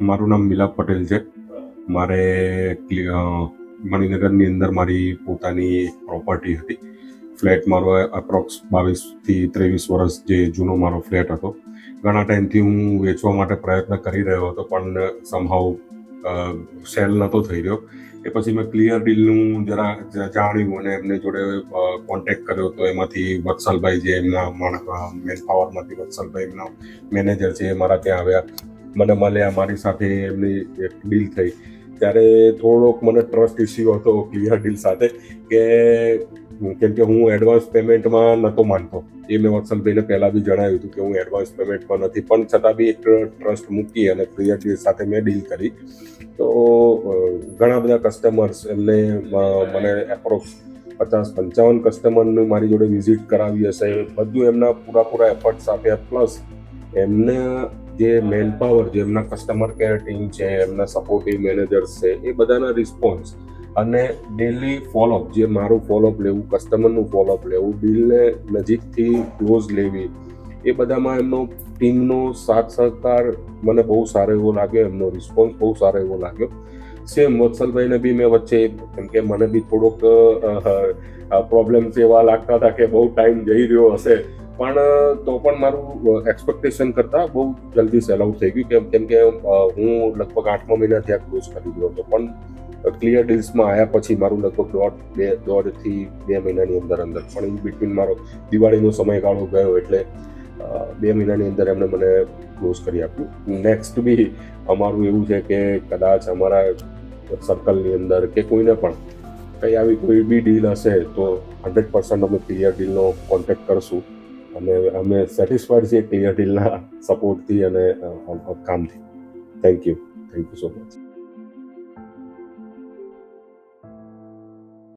મારું નામ મિલાપ પટેલ છે. મારે મણિનગરની અંદર મારી પોતાની એક પ્રોપર્ટી હતી. ફ્લેટ મારો એપ્રોક્સ 22 થી 23 વર્ષ જે જૂનો મારો ફ્લેટ હતો. ઘણા ટાઈમથી હું વેચવા માટે પ્રયત્ન કરી રહ્યો હતો, પણ સમહાઉ સેલ નહોતો થઈ રહ્યો. એ પછી મેં ક્લિયર ડીલનું જરા જાણ્યું અને એમની જોડે કોન્ટેક્ટ કર્યો. તો એમાંથી વત્સલભાઈ, જે એમના મેન પાવરમાંથી વત્સલભાઈ એમના મેનેજર છે, એ મારા ત્યાં આવ્યા, મને મળ્યા, મારી સાથે એમની એક ડીલ થઈ. ત્યારે થોડોક મને ટ્રસ્ટ ઇસ્યુ હતો ક્લિયર ડીલ સાથે, કેમ કે હું એડવાન્સ પેમેન્ટમાં નહોતો માનતો. એ મેં વત્સલભાઈને પહેલાં બી જણાવ્યું હતું કે હું એડવાન્સ પેમેન્ટમાં નથી, પણ છતાં બી એક ટ્રસ્ટ મૂકી અને ક્લિયર ડીલ સાથે મેં ડીલ કરી. તો ઘણા બધા કસ્ટમર્સ એમને મને એપ્રોક્સ 50-55 કસ્ટમરને મારી જોડે વિઝિટ કરાવી હશે. બધું એમના પૂરા એફર્ટ્સ આપ્યા, પ્લસ એમને જે મેન પાવર, જે એમના કસ્ટમર કેર ટીમ છે, એમના સપોર્ટિવ મેનેજર્સ છે, એ બધાના રિસ્પોન્સ અને ડેલી ફોલોઅપ, જે મારું ફોલોઅપ લેવું, કસ્ટમરનું ફોલોઅપ લેવું, ડીલને નજીકથી ક્લોઝ લેવી, એ બધામાં એમનો ટીમનો સાથ સહકાર મને બહુ સારો એવો લાગ્યો. એમનો રિસ્પોન્સ બહુ સારો એવો લાગ્યો. સેમ વત્સલભાઈને બી મેં વચ્ચે, કેમ કે મને બી થોડોક પ્રોબ્લેમ્સ એવા લાગતા હતા કે બહુ ટાઈમ જઈ રહ્યો હશે, પણ તો પણ મારું એક્સપેક્ટેશન કરતાં બહુ જલ્દી સેલ આઉટ થઈ ગયું. કેમ કે હું લગભગ 8મા મહિના ત્યાં ક્લોઝ કરી ગયો હતો, પણ ક્લિયર ડીલ્સમાં આવ્યા પછી મારું લગભગ 1.5 થી 2 મહિનાની અંદર પણ ઇન બિટવીન મારો દિવાળીનો સમયગાળો ગયો, એટલે 2 મહિનાની અંદર એમણે મને ક્લોઝ કરી આપ્યું. નેક્સ્ટ બી અમારું એવું છે કે કદાચ અમારા સર્કલની અંદર કે કોઈને પણ કંઈ આવી કોઈ બી ડીલ હશે તો 100% અમે ક્લિયર ડીલનો કોન્ટેક્ટ કરશું, અને અમે સેટિસ્ફાઈડ છીએ ક્લિયર ડીલના સપોર્ટથી અને કામથી. Thank you so much.